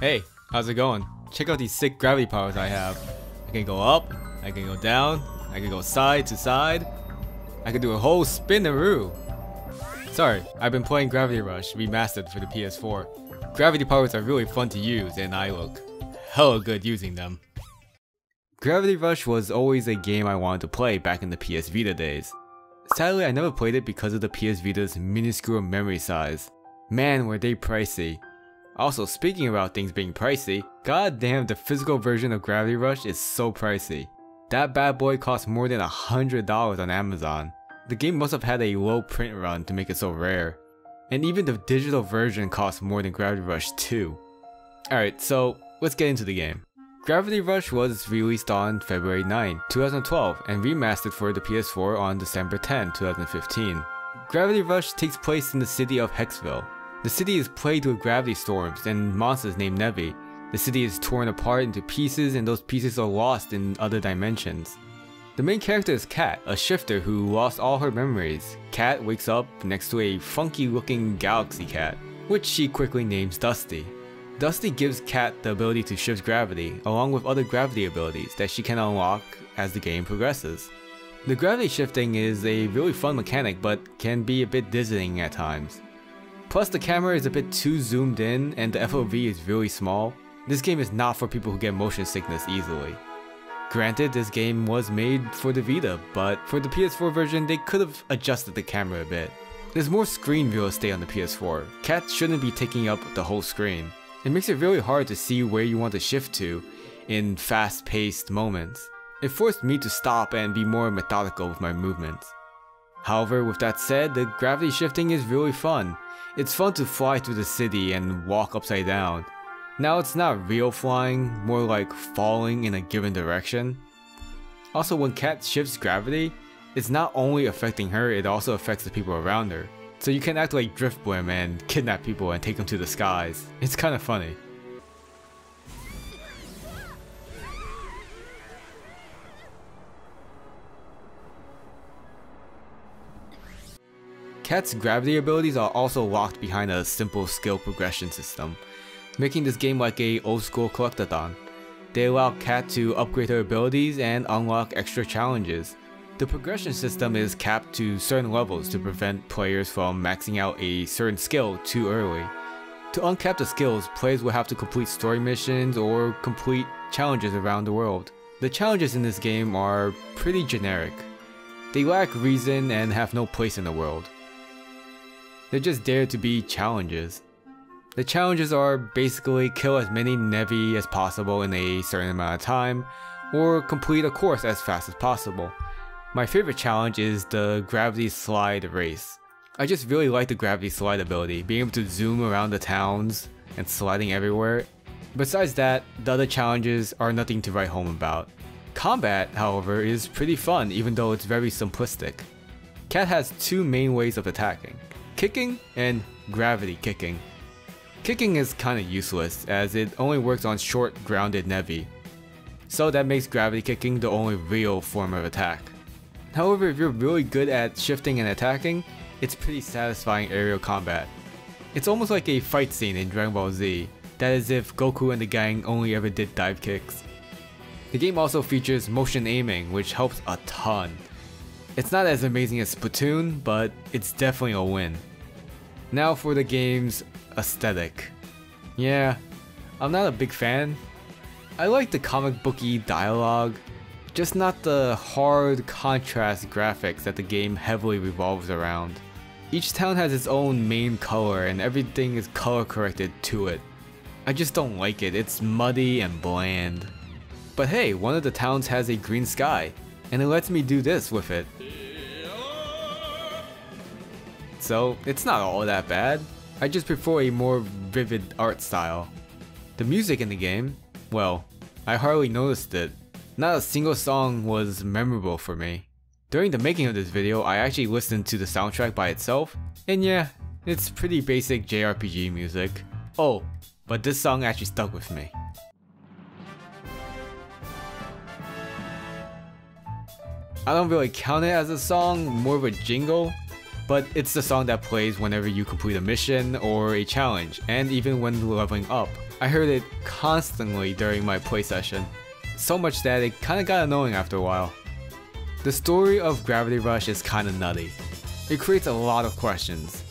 Hey, how's it going? Check out these sick gravity powers I have. I can go up, I can go down, I can go side to side. I can do a whole spin-a-roo. Sorry, I've been playing Gravity Rush Remastered for the PS4. Gravity powers are really fun to use and I look hella good using them. Gravity Rush was always a game I wanted to play back in the PS Vita days. Sadly, I never played it because of the PS Vita's minuscule memory size. Man, were they pricey. Also, speaking about things being pricey, goddamn, the physical version of Gravity Rush is so pricey. That bad boy cost more than $100 on Amazon. The game must have had a low print run to make it so rare. And even the digital version costs more than Gravity Rush 2. Alright, so let's get into the game. Gravity Rush was released on February 9, 2012 and remastered for the PS4 on December 10, 2015. Gravity Rush takes place in the city of Hexville. The city is plagued with gravity storms and monsters named Nevi. The city is torn apart into pieces and those pieces are lost in other dimensions. The main character is Kat, a shifter who lost all her memories. Kat wakes up next to a funky looking galaxy cat, which she quickly names Dusty. Dusty gives Kat the ability to shift gravity, along with other gravity abilities that she can unlock as the game progresses. The gravity shifting is a really fun mechanic but can be a bit dizzying at times. Plus the camera is a bit too zoomed in and the FOV is really small. This game is not for people who get motion sickness easily. Granted, this game was made for the Vita, but for the PS4 version they could have adjusted the camera a bit. There's more screen real estate on the PS4. Kat shouldn't be taking up the whole screen. It makes it really hard to see where you want to shift to in fast-paced moments. It forced me to stop and be more methodical with my movements. However, with that said, the gravity shifting is really fun. It's fun to fly through the city and walk upside down. Now it's not real flying, more like falling in a given direction. Also, when Kat shifts gravity, it's not only affecting her, it also affects the people around her. So you can act like Driftblim and kidnap people and take them to the skies. It's kinda funny. Kat's gravity abilities are also locked behind a simple skill progression system, making this game like a old school collectathon. They allow Kat to upgrade her abilities and unlock extra challenges. The progression system is capped to certain levels to prevent players from maxing out a certain skill too early. To uncap the skills, players will have to complete story missions or complete challenges around the world. The challenges in this game are pretty generic. They lack reason and have no place in the world. They're just there to be challenges. The challenges are basically kill as many Nevi as possible in a certain amount of time, or complete a course as fast as possible. My favorite challenge is the Gravity Slide race. I just really like the Gravity Slide ability, being able to zoom around the towns and sliding everywhere. Besides that, the other challenges are nothing to write home about. Combat, however, is pretty fun even though it's very simplistic. Kat has two main ways of attacking: kicking and gravity kicking. Kicking is kinda useless as it only works on short grounded Nevi, so that makes gravity kicking the only real form of attack. However, if you're really good at shifting and attacking, it's pretty satisfying aerial combat. It's almost like a fight scene in Dragon Ball Z, that is if Goku and the gang only ever did dive kicks. The game also features motion aiming, which helps a ton. It's not as amazing as Splatoon, but it's definitely a win. Now for the game's aesthetic. Yeah, I'm not a big fan. I like the comic booky dialogue, just not the hard contrast graphics that the game heavily revolves around. Each town has its own main color and everything is color corrected to it. I just don't like it, it's muddy and bland. But hey, one of the towns has a green sky, and it lets me do this with it. So it's not all that bad. I just prefer a more vivid art style. The music in the game, well, I hardly noticed it. Not a single song was memorable for me. During the making of this video, I actually listened to the soundtrack by itself, and yeah, it's pretty basic JRPG music. Oh, but this song actually stuck with me. I don't really count it as a song, more of a jingle, but it's the song that plays whenever you complete a mission or a challenge, and even when leveling up. I heard it constantly during my play session, so much that it kinda got annoying after a while. The story of Gravity Rush is kinda nutty. It creates a lot of questions.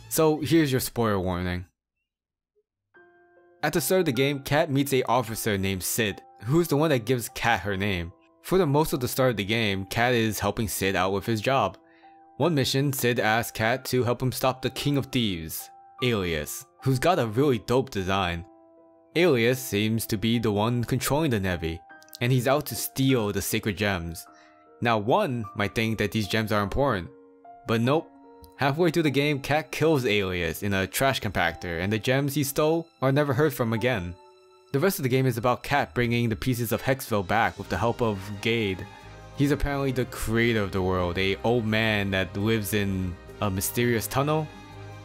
So here's your spoiler warning. At the start of the game, Kat meets an officer named Sid, who's the one that gives Kat her name. For the most of the start of the game, Kat is helping Sid out with his job. One mission, Sid asks Kat to help him stop the King of Thieves, Alias, who's got a really dope design. Alias seems to be the one controlling the Nevi, and he's out to steal the sacred gems. Now one might think that these gems are important, but nope. Halfway through the game, Kat kills Alias in a trash compactor, and the gems he stole are never heard from again. The rest of the game is about Kat bringing the pieces of Hexville back with the help of Gade. He's apparently the creator of the world, a old man that lives in a mysterious tunnel.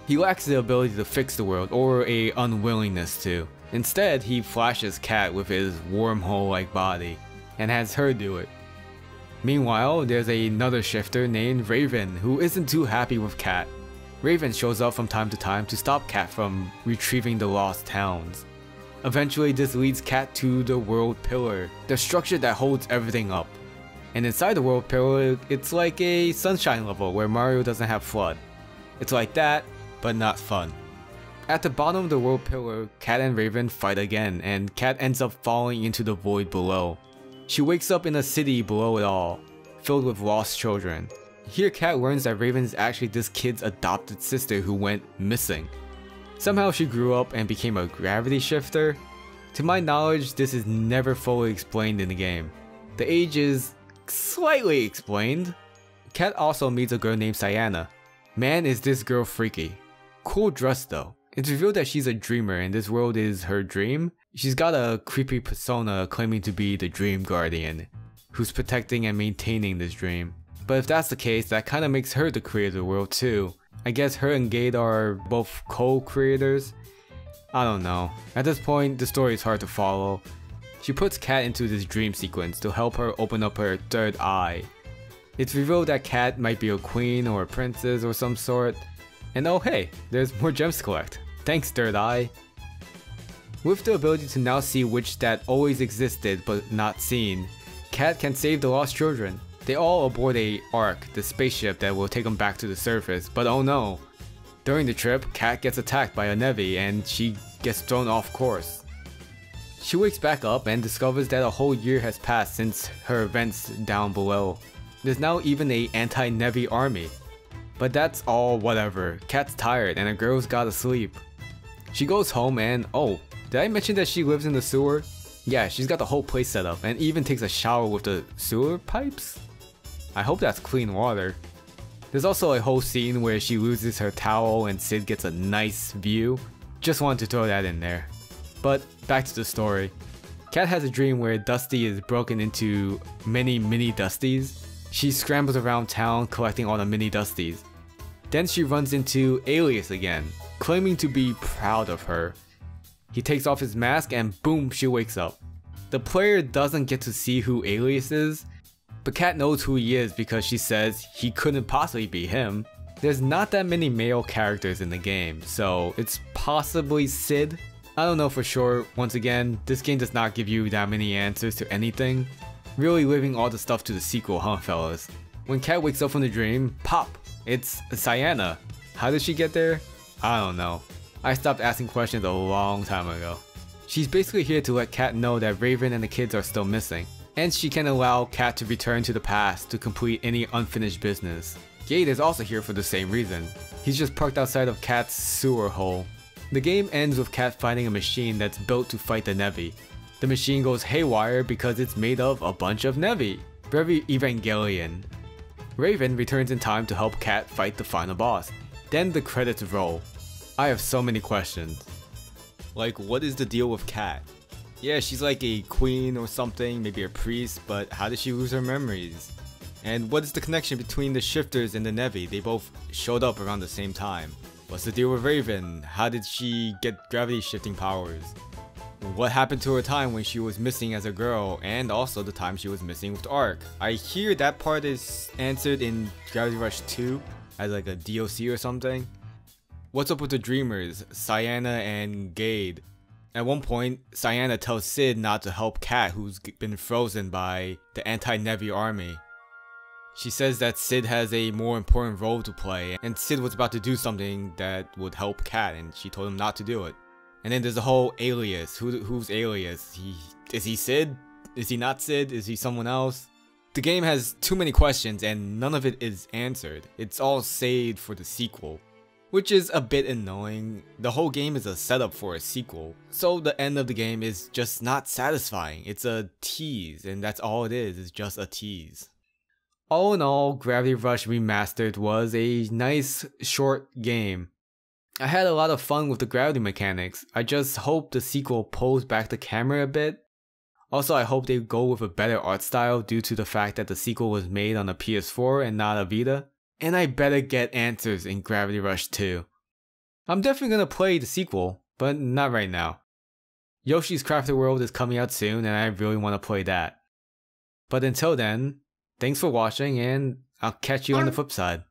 He lacks the ability to fix the world or a unwillingness to. Instead, he flashes Kat with his wormhole-like body and has her do it. Meanwhile, there's another shifter named Raven who isn't too happy with Kat. Raven shows up from time to time to stop Kat from retrieving the lost towns. Eventually, this leads Kat to the World Pillar, the structure that holds everything up. And inside the World Pillar, it's like a sunshine level where Mario doesn't have FLUDD. It's like that, but not fun. At the bottom of the World Pillar, Kat and Raven fight again, and Kat ends up falling into the void below. She wakes up in a city below it all, filled with lost children. Here Kat learns that Raven is actually this kid's adopted sister who went missing. Somehow she grew up and became a gravity shifter. To my knowledge, this is never fully explained in the game. The age is slightly explained. Kat also meets a girl named Cyana. Man, is this girl freaky. Cool dress though. It's revealed that she's a dreamer and this world is her dream. She's got a creepy persona claiming to be the Dream Guardian, who's protecting and maintaining this dream. But if that's the case, that kinda makes her the creator of the world too. I guess her and Gade are both co-creators? I don't know. At this point, the story is hard to follow. She puts Kat into this dream sequence to help her open up her third eye. It's revealed that Kat might be a queen or a princess or some sort. And oh hey, there's more gems to collect. Thanks, Third Eye. With the ability to now see witch that always existed but not seen, Kat can save the lost children. They all aboard a Ark, the spaceship that will take them back to the surface, but oh no. During the trip, Kat gets attacked by a Nevi and she gets thrown off course. She wakes back up and discovers that a whole year has passed since her events down below. There's now even a anti-Nevi army. But that's all whatever. Kat's tired and the girl's gotta sleep. She goes home and oh, did I mention that she lives in the sewer? Yeah, she's got the whole place set up and even takes a shower with the sewer pipes? I hope that's clean water. There's also a whole scene where she loses her towel and Sid gets a nice view. Just wanted to throw that in there. But back to the story. Kat has a dream where Dusty is broken into many mini Dusties. She scrambles around town collecting all the mini Dusties. Then she runs into Alias again, claiming to be proud of her. He takes off his mask and boom, she wakes up. The player doesn't get to see who Alias is, but Kat knows who he is because she says he couldn't possibly be him. There's not that many male characters in the game, so it's possibly Sid. I don't know for sure. Once again, this game does not give you that many answers to anything. Really leaving all the stuff to the sequel, huh fellas? When Kat wakes up from the dream, pop! It's Cyana. How did she get there? I don't know. I stopped asking questions a long time ago. She's basically here to let Kat know that Raven and the kids are still missing. And she can allow Kat to return to the past to complete any unfinished business. Gade is also here for the same reason. He's just parked outside of Kat's sewer hole. The game ends with Kat fighting a machine that's built to fight the Nevi. The machine goes haywire because it's made of a bunch of Nevi. Very Evangelion. Raven returns in time to help Kat fight the final boss. Then the credits roll. I have so many questions. Like, what is the deal with Kat? Yeah, she's like a queen or something, maybe a priest, but how did she lose her memories? And what is the connection between the shifters and the Nevi? They both showed up around the same time. What's the deal with Raven? How did she get gravity shifting powers? What happened to her time when she was missing as a girl, and also the time she was missing with Ark? I hear that part is answered in Gravity Rush 2 as like a DLC or something. What's up with the dreamers, Cyana and Gade? At one point, Cyanna tells Sid not to help Kat, who's been frozen by the anti-Nevi army. She says that Sid has a more important role to play, and Sid was about to do something that would help Kat, and she told him not to do it. And then there's the whole Alias. Who's Alias? Is he Sid? Is he not Sid? Is he someone else? The game has too many questions and none of it is answered. It's all saved for the sequel, which is a bit annoying. The whole game is a setup for a sequel, so the end of the game is just not satisfying. It's a tease, and that's all it is. It's just a tease. All in all, Gravity Rush Remastered was a nice, short game. I had a lot of fun with the gravity mechanics. I just hope the sequel pulls back the camera a bit. Also, I hope they go with a better art style due to the fact that the sequel was made on a PS4 and not a Vita. And I better get answers in Gravity Rush 2. I'm definitely gonna play the sequel, but not right now. Yoshi's Crafted World is coming out soon and I really want to play that. But until then, thanks for watching and I'll catch you on the flip side.